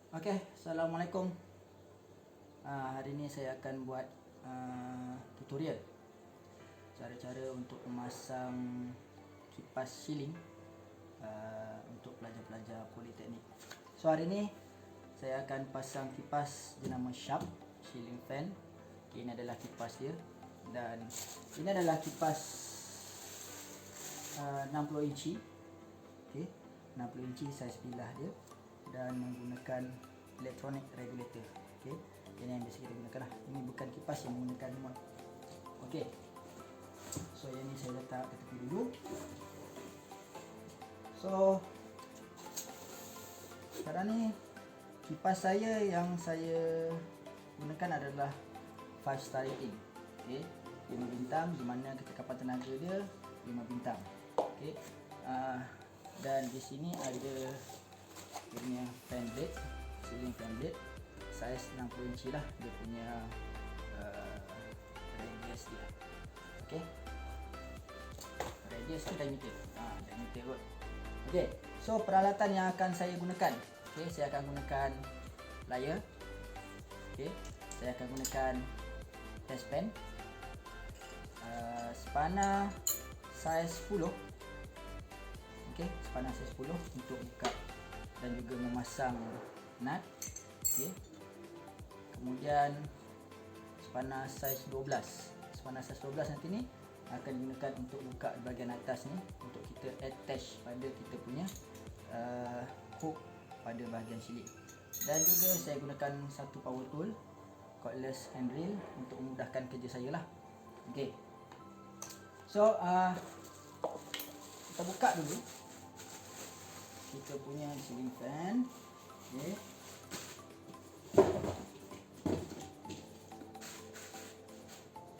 Okey, Assalamualaikum. Hari ini saya akan buat tutorial cara-cara untuk memasang kipas ceiling untuk pelajar-pelajar politeknik. So hari ini saya akan pasang kipas jenama Sharp ceiling fan. Okay, ini adalah kipas dia dan ini adalah kipas 60 inci. Okey, 60 inci saiz bilah dia dan menggunakan electronic regulator. Okey, ini yang biasa kita gunakan lah. Ini bukan kipas yang menggunakan remote. Okey, so yang ni saya letak ke tepi dulu. So sekarang ni kipas saya yang saya gunakan adalah 5 star rating. Okey, 5 bintang, di mana kekekapan tenaga dia 5 bintang. Okey, dan di sini ada dia punya fan blade, ceiling fan blade saiz 60 inci lah dia punya radius dia. Okey, radius tu diameter, diameter kot. Okey, so peralatan yang akan saya gunakan, okey, saya akan gunakan plier. Okey, saya akan gunakan test pen, spana saiz 10. Okey, spana saiz 10 untuk buka dan juga memasang nut. Okey, kemudian spana saiz 12. Spana saiz 12 nanti ni akan digunakan untuk buka bahagian atas ni untuk kita attach pada kita punya hook pada bahagian silik. Dan juga saya gunakan satu power tool cordless handrail untuk memudahkan kerja saya lah. Okey, so kita buka dulu kita punya ceiling fan. Okey,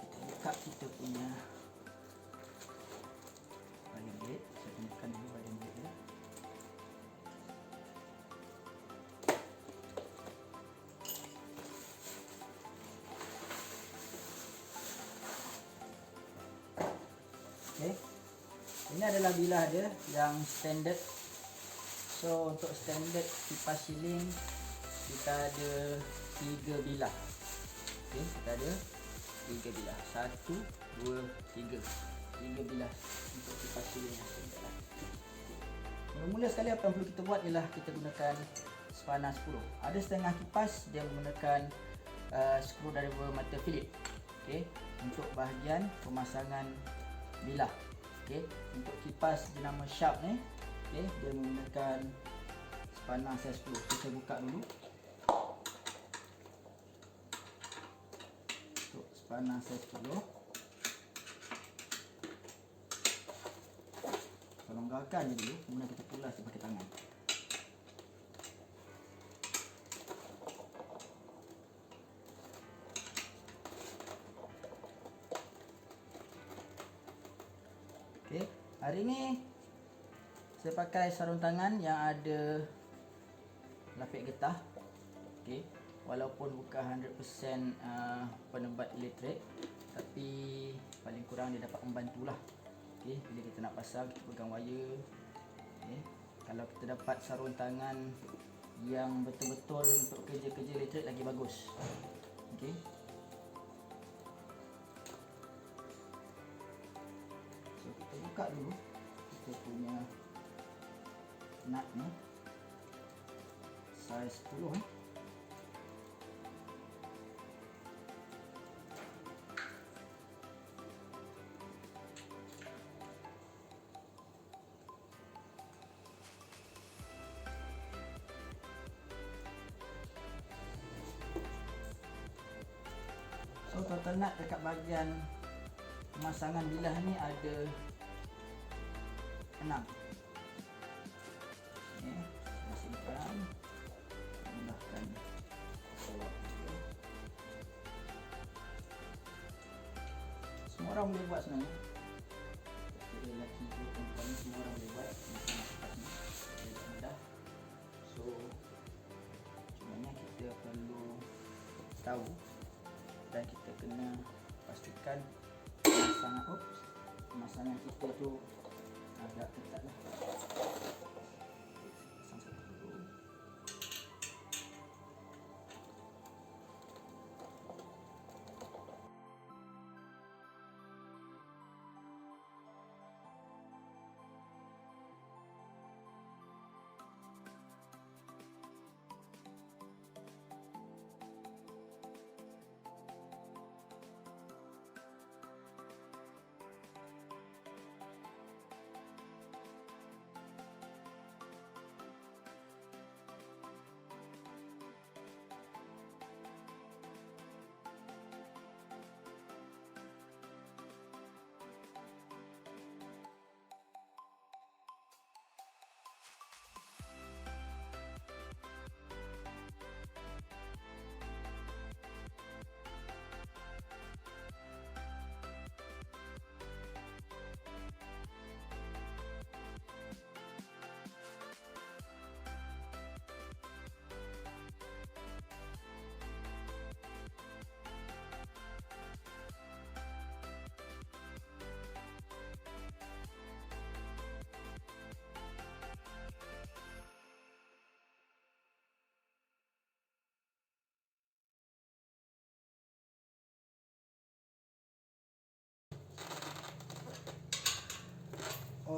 kita buka kita punya bahagian blade. Saya gunakan dulu bahagian blade dia. Okey, ini adalah bilah dia yang standard. So untuk standard kipas ceiling kita ada 3 bilah. Okey, kita ada 3 bilah. 1 2 3. 3 bilah untuk kipas ceiling yang standard lah. Mula-mula sekali apa yang perlu kita buat ialah kita gunakan spana 10. Ada setengah kipas dia menggunakan screwdriver mata Phillips. Okey, untuk bahagian pemasangan bilah. Okey, untuk kipas jenama Sharp ni, okey, dia menggunakan spana saiz 10. Kita buka dulu. Untuk spana saiz 10. Longgarkan je dulu, kemudian kita pulas dia pakai tangan. Okey, hari ni saya pakai sarung tangan yang ada lapik getah. Okey, walaupun bukan 100% penebat elektrik, tapi paling kurang dia dapat membantulah. Okey, bila kita nak pasang, kita pegang wire. Okey, kalau kita dapat sarung tangan yang betul-betul untuk kerja-kerja elektrik lagi bagus. Okey, so kita buka dulu kita punya nut ni saiz 10 ni. So total nut dekat bahagian pemasangan bilah ni ada 6. Okey, saya simpan, mudahkan jawab. Semua orang boleh buat sebenarnya. Lelaki ke perempuan ni semua orang boleh buat. Dia mudah. So cumanya kita perlu tahu dan kita kena pastikan pemasangan kita tu agak ketat lah. Pasang satu dulu.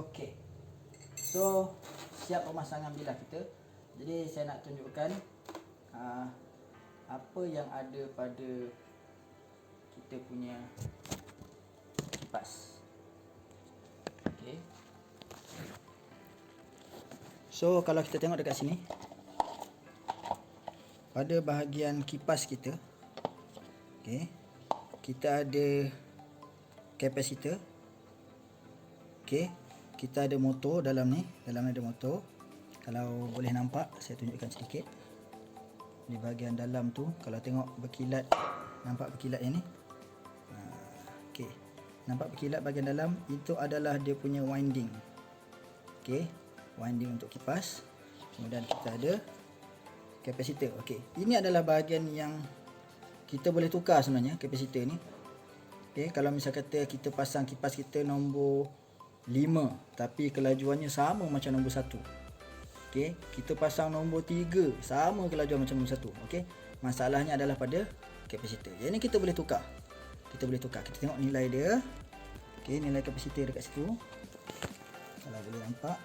Okey. So siap pemasangan bilah kita. Jadi saya nak tunjukkan apa yang ada pada kita punya kipas. Okey. So kalau kita tengok dekat sini, pada bahagian kipas kita, okey, kita ada kapasitor. Okey, kita ada motor dalam ni, dalam ada motor. Kalau boleh nampak, saya tunjukkan sedikit. Di bahagian dalam tu, kalau tengok berkilat, nampak berkilat yang ni. Okey, nampak berkilat bahagian dalam, itu adalah dia punya winding. Okey, winding untuk kipas. Kemudian kita ada kapasitor. Okey, ini adalah bahagian yang kita boleh tukar sebenarnya, kapasitor ni. Okey, kalau misal kata kita pasang kipas kita nombor 5 tapi kelajuannya sama macam nombor 1. Okey, kita pasang nombor 3 sama kelajuan macam nombor 1. Okey, masalahnya adalah pada kapasitor. Yang ni kita boleh tukar. Kita boleh tukar. Kita tengok nilai dia. Okey, nilai kapasitor dekat situ. Kalau boleh nampak.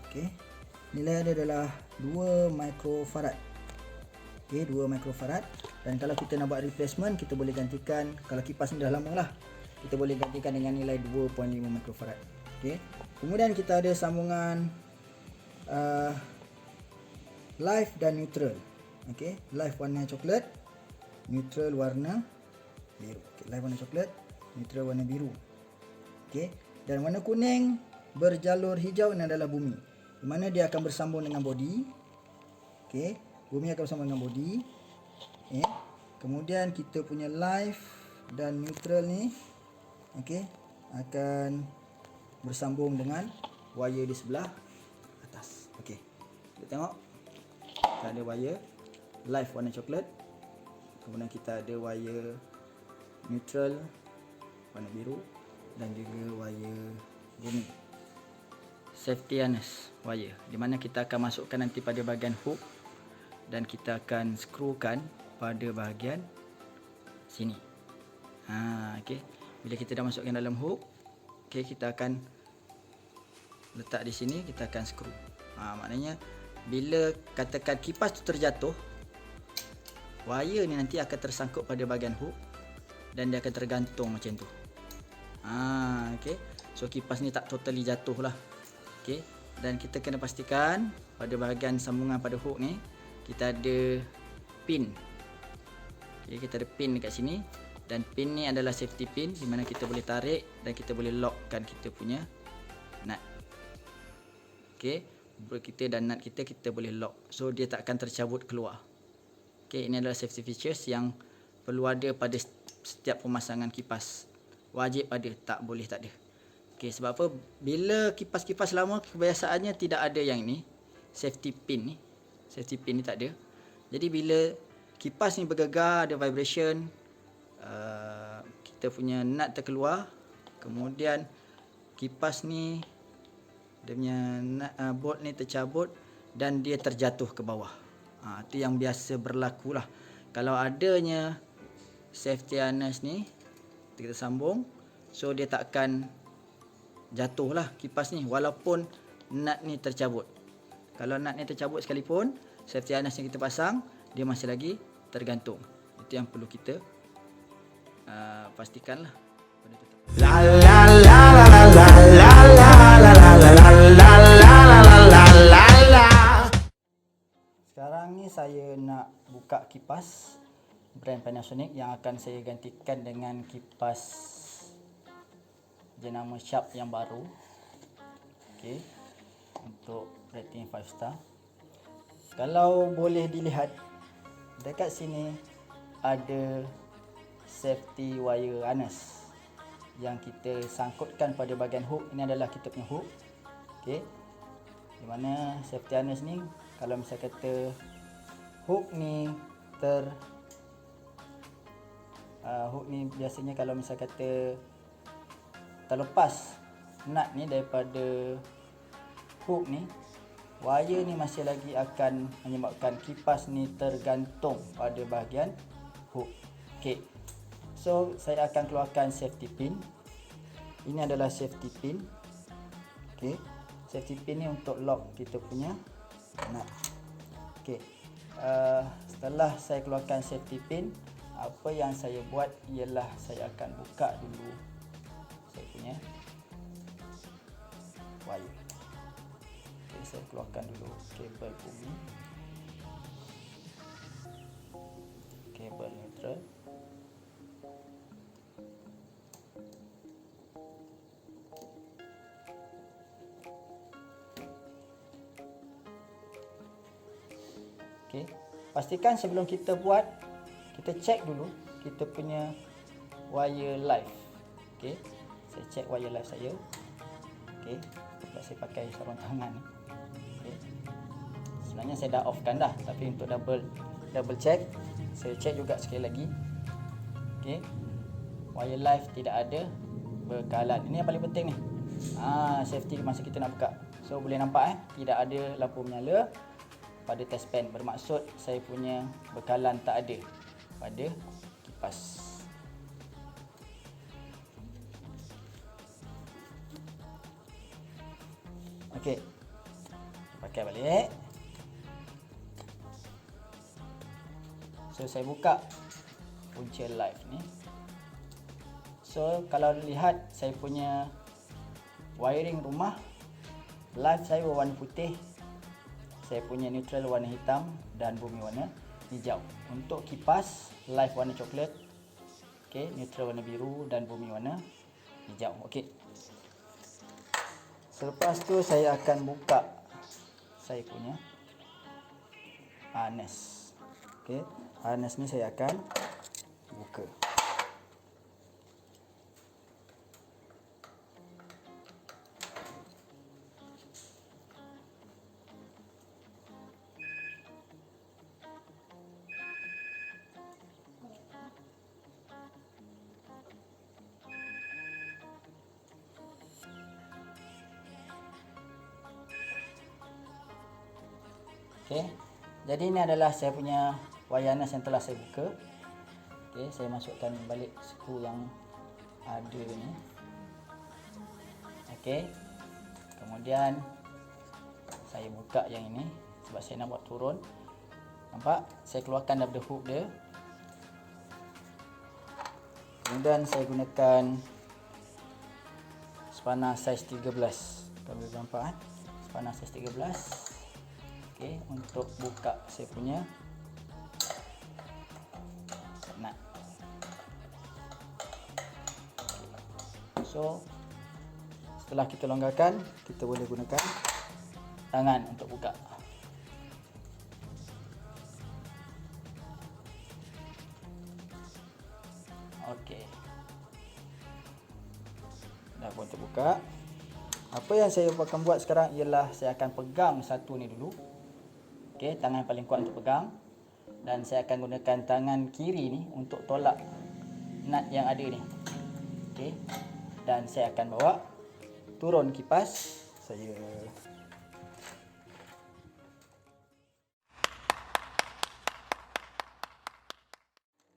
Okey, nilai dia adalah 2 microfarad. Okey, 2 microfarad. Dan kalau kita nak buat replacement, kita boleh gantikan, kalau kipas ni dah lama lah, kita boleh gantikan dengan nilai 2.5 microfarad. Okey. Kemudian kita ada sambungan live dan neutral. Okey, live warna coklat, neutral warna biru. Okey, live warna coklat, neutral warna biru. Okey, dan warna kuning berjalur hijau ini adalah bumi, di mana dia akan bersambung dengan body. Okey, bumi akan bersambung dengan body. Okey. Kemudian kita punya live dan neutral ni, okey, akan bersambung dengan wire di sebelah atas. Okey, kita tengok, kita ada wire live warna coklat, kemudian kita ada wire neutral warna biru, dan juga wire bumi, safety harness wire, di mana kita akan masukkan nanti pada bahagian hook dan kita akan skrukan pada bahagian sini. Okey. Bila kita dah masukkan dalam hook, okey, kita akan letak di sini, kita akan skru. Maknanya bila katakan kipas tu terjatuh, wire ni nanti akan tersangkut pada bahagian hook dan dia akan tergantung macam tu. Okey. So kipas ni tak totally jatuh lah. Okey. Dan kita kena pastikan pada bahagian sambungan pada hook ni kita ada pin. Okay, kita ada pin dekat sini, dan pin ni adalah safety pin di mana kita boleh tarik dan kita boleh lockkan kita punya nut. Okey, kita dan nut kita boleh lock, so dia tak akan tercabut keluar. Okey, ini adalah safety features yang perlu ada pada setiap pemasangan kipas. Wajib ada, tak boleh tak ada. Okey, sebab apa? Bila kipas-kipas lama kebiasaannya tidak ada yang ni, safety pin ni. Safety pin ni tak ada. Jadi bila kipas ni bergegar, ada vibration, kita punya nut terkeluar, kemudian kipas ni, dia punya bolt ni tercabut dan dia terjatuh ke bawah. Itu yang biasa berlaku lah. Kalau adanya safety harness ni, kita sambung, so dia tak akan jatuh lah kipas ni walaupun nut ni tercabut. Kalau nut ni tercabut sekalipun, safety harness yang kita pasang, dia masih lagi tergantung. Itu yang perlu kita pastikan lah. Sekarang ni saya nak buka kipas brand Panasonic yang akan saya gantikan dengan kipas jenama Sharp yang baru. Okey, untuk rating 5 star. Kalau boleh dilihat, dekat sini ada safety wire harness yang kita sangkutkan pada bahagian hook. Ini adalah kita punya hook. Okey, di mana safety harness ni, kalau misal kata hook ni hook ni biasanya kalau misal kata terlepas nut ni daripada hook ni, wire ni masih lagi akan menyebabkan kipas ni tergantung pada bahagian hook. Okey, so saya akan keluarkan safety pin. Ini adalah safety pin. Okey, safety pin ni untuk lock kita punya nut. Okey, setelah saya keluarkan safety pin, apa yang saya buat ialah saya akan buka dulu saya punya wire. Okay, saya keluarkan dulu kabel bumi, kabel neutral. Okay. Pastikan sebelum kita buat, kita cek dulu kita punya wire live. Okay. Saya cek wire live saya. Okay. Saya pakai sarung tangan ni. Okay. Sebenarnya saya dah off kan dah, tapi untuk double check, saya cek juga sekali lagi. Okay. Wire live tidak ada bekalan. Ini yang paling penting ni. Safety masa kita nak buka. So boleh nampak tidak ada lampu menyala pada test pen, bermaksud saya punya bekalan tak ada pada kipas. Okey, pakai balik. So saya buka punca live ni. So kalau lihat saya punya wiring rumah, live saya berwarna putih, saya punya neutral warna hitam dan bumi warna hijau. Untuk kipas, live warna coklat, okay, neutral warna biru dan bumi warna hijau. Okey. Selepas tu saya akan buka saya punya harness. Okey, harness ni saya akan buka. Okey, jadi ini adalah saya punya wire harness yang telah saya buka. Okey, saya masukkan balik skru yang ada ni. Okey, kemudian saya buka yang ini sebab saya nak buat turun. Nampak? Saya keluarkan daripada hook dia. Kemudian saya gunakan spana saiz 13. Kalau boleh nampak spana saiz 13. Okey, untuk buka saya punya nut. So setelah kita longgarkan, kita boleh gunakan tangan untuk buka. Okey, dah pun terbuka. Apa yang saya akan buat sekarang ialah saya akan pegang satu ni dulu. Okey, tangan paling kuat untuk pegang, dan saya akan gunakan tangan kiri ni untuk tolak nut yang ada ni. Okey, dan saya akan bawa turun kipas saya.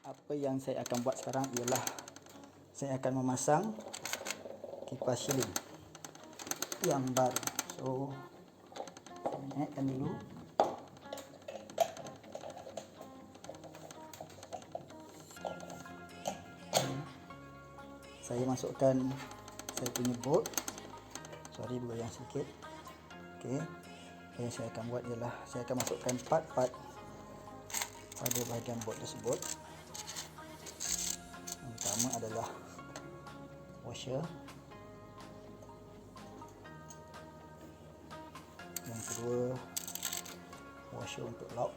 Apa yang saya akan buat sekarang ialah saya akan memasang kipas siling yang baru. So saya naikkan dulu. Saya masukkan saya punya bolt. Sorry bergoyang sikit. Okey. Yang saya akan buat ialah saya akan masukkan part-part pada bahagian bolt tersebut. Yang pertama adalah washer. Yang kedua washer untuk lock.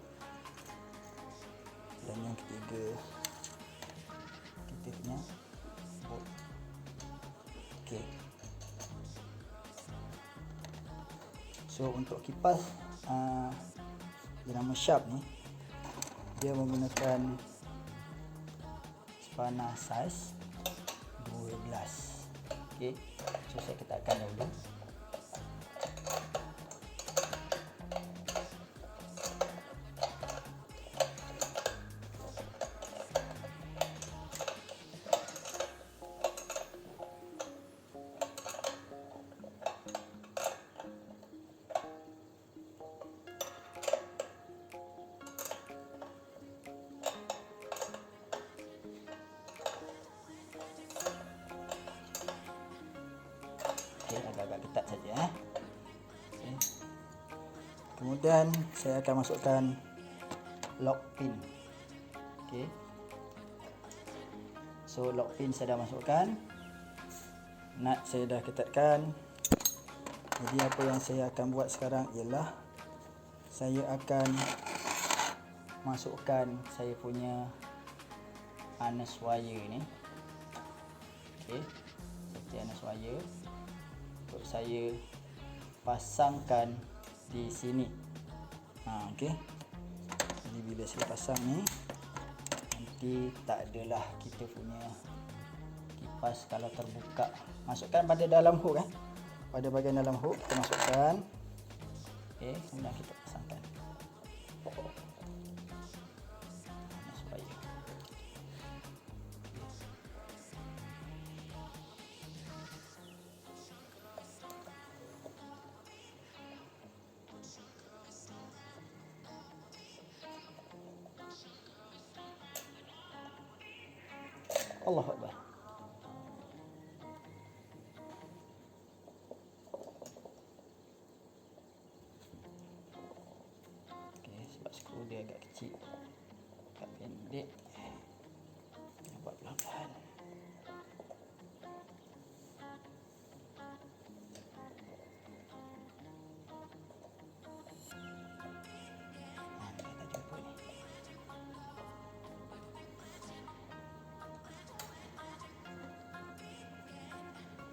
Dan yang ketiga kita punya bolt. Okey. So untuk kipas dinamo Sharp ni, dia menggunakan spana saiz 12. Okey. So saya ketatkan dulu. Dan saya akan masukkan lock pin. Okey. So lock pin saya dah masukkan. Nut saya dah ketatkan. Jadi apa yang saya akan buat sekarang ialah saya akan masukkan saya punya harness wire ni. Okey. Seperti harness wire untuk saya pasangkan di sini. Okey. Jadi bila saya pasang ni, nanti tak adalah kita punya kipas kalau terbuka. Masukkan pada dalam hook pada bahagian dalam hook kita masukkan. Okey, kemudian kita pasangkan. Supaya Allahu Akbar. Okey, sebab skru dia agak kecil, agak pendek, kita buat pelan-pelan. Kita jumpa ni.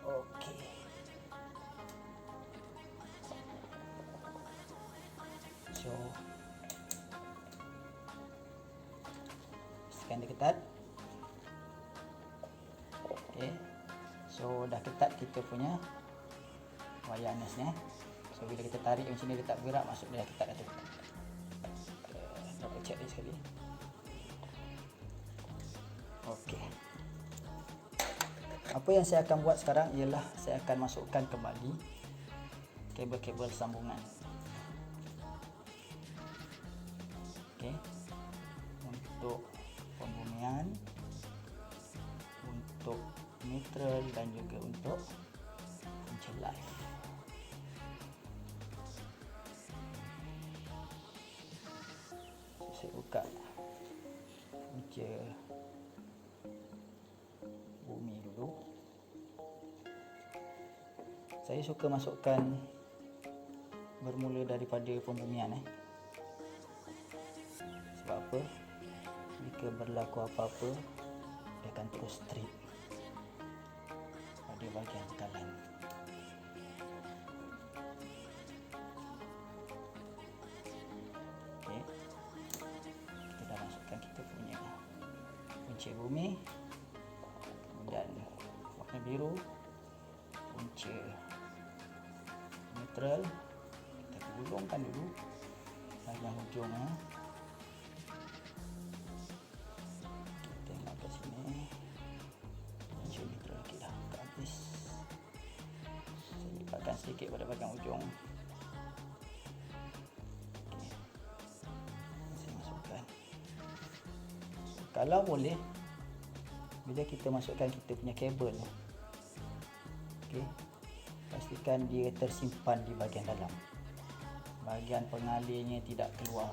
Okey. So pastikan dia ketat. Okey. So dah ketat kita punya wire harness ni. So bila kita tarik macam ni dia tak bergerak, maksud dia dah ketat dah tu. Double check dia sekali. Okey. Apa yang saya akan buat sekarang ialah saya akan masukkan kembali kabel-kabel sambungan. Okey. Untuk pembumian, untuk neutral dan juga untuk punca live. So, saya buka punca bumi dulu. Saya suka masukkan bermula daripada pembumian sebab apa? Jika berlaku apa-apa, dia akan terus straight pada bahagian tekanan. Okey. Kita dah masukkan kita punya punca bumi. Dan warna biru, punca neutral, kita gulungkan dulu bahagian hujungnya. Kita tengok ke sini, punca neutral kita dah habis. Saya lipatkan sedikit pada bahagian hujung. Okay. Saya masukkan. Kalau boleh, bila kita masukkan kita punya kabel, okey, pastikan dia tersimpan di bahagian dalam. Bahagian pengalirnya tidak keluar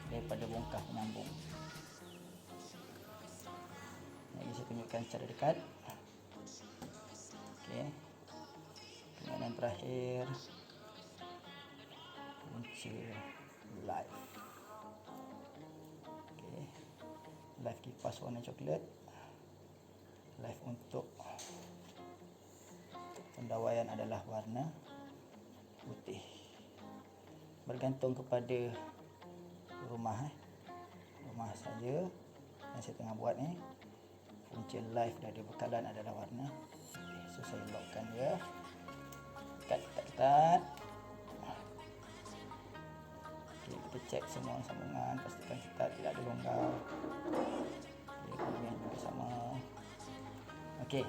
daripada bongkah penyambung. Lagi saya tunjukkan secara dekat. Okey. Kemudian terakhir punca live. Okey. Live kipas warna coklat. Live untuk pendawaian adalah warna putih. Bergantung kepada rumah saya yang saya tengah buat ni. Punca live dari bekalan adalah warna putih. So saya lockkan dia. Ketat. Okey, kita cek semua sambungan, pastikan ketat, tidak ada longgar. Okey, kemudian juga sama. Okey,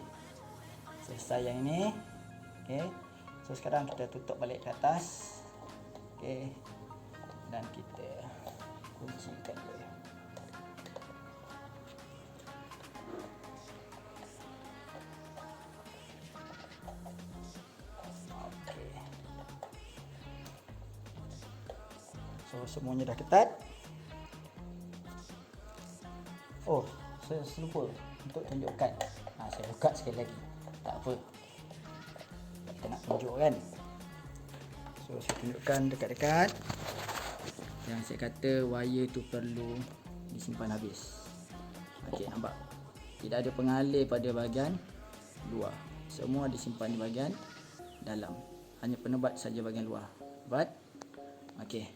selesai yang ini. Okey, so sekarang kita tutup balik ke atas. Okey, dan kita kuncikan dia. Okey. So semuanya dah ketat. Oh, saya lupa untuk tunjukkan. Saya buka sekali lagi. Tak apa. Kita nak tunjuk kan. So saya tunjukkan dekat-dekat. Yang saya kata wire tu perlu disimpan habis. Okey, nampak? Tidak ada pengalih pada bahagian luar. Semua disimpan di bahagian dalam. Hanya penebat saja bahagian luar. But okey.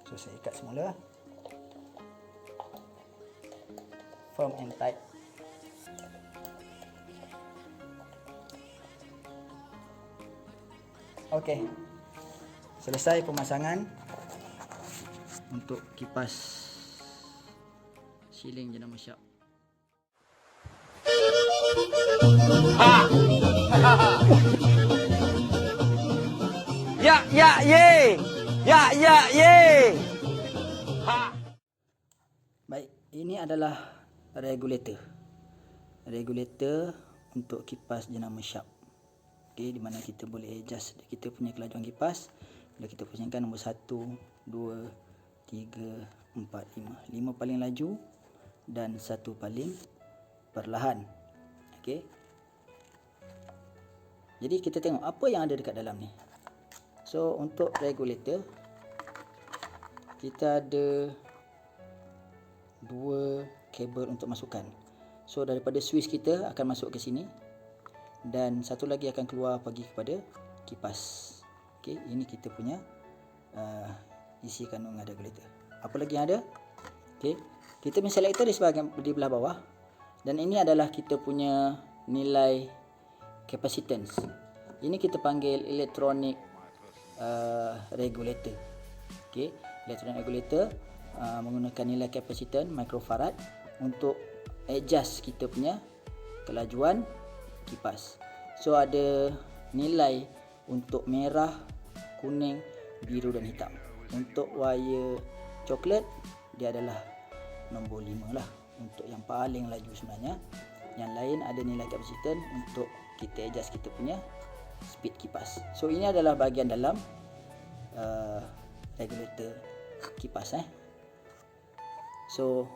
So saya ikat semula. Firm and tight. Okey. Selesai pemasangan untuk kipas siling jenama Sharp. Ya ye. Ya ye. Baik, ini adalah regulator. Regulator untuk kipas jenama Sharp. Okey, di mana kita boleh adjust kita punya kelajuan kipas. Bila kita pusingkan nombor 1, 2, 3, 4, 5. 5 paling laju dan 1 paling perlahan. Okey. Jadi kita tengok apa yang ada dekat dalam ni. So untuk regulator kita ada 2 kabel untuk masukkan. So daripada switch kita akan masuk ke sini dan satu lagi akan keluar pergi kepada kipas. Okey, ini kita punya isi kandungan regulator. Apa lagi yang ada? Okey, kita punya selector di belah bawah dan ini adalah kita punya nilai capacitance. Ini kita panggil electronic regulator. Okey, electronic regulator menggunakan nilai capacitance microfarad untuk adjust kita punya kelajuan kipas. So ada nilai untuk merah, kuning, biru dan hitam. Untuk wire coklat dia adalah nombor 5 lah, untuk yang paling laju sebenarnya. Yang lain ada nilai kapasitan untuk kita adjust kita punya speed kipas. So ini adalah bahagian dalam regulator kipas. So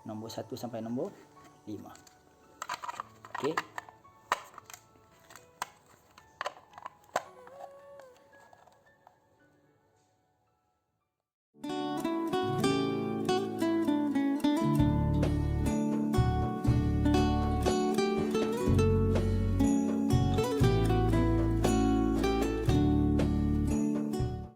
nombor 1 sampai nombor 5. Okey.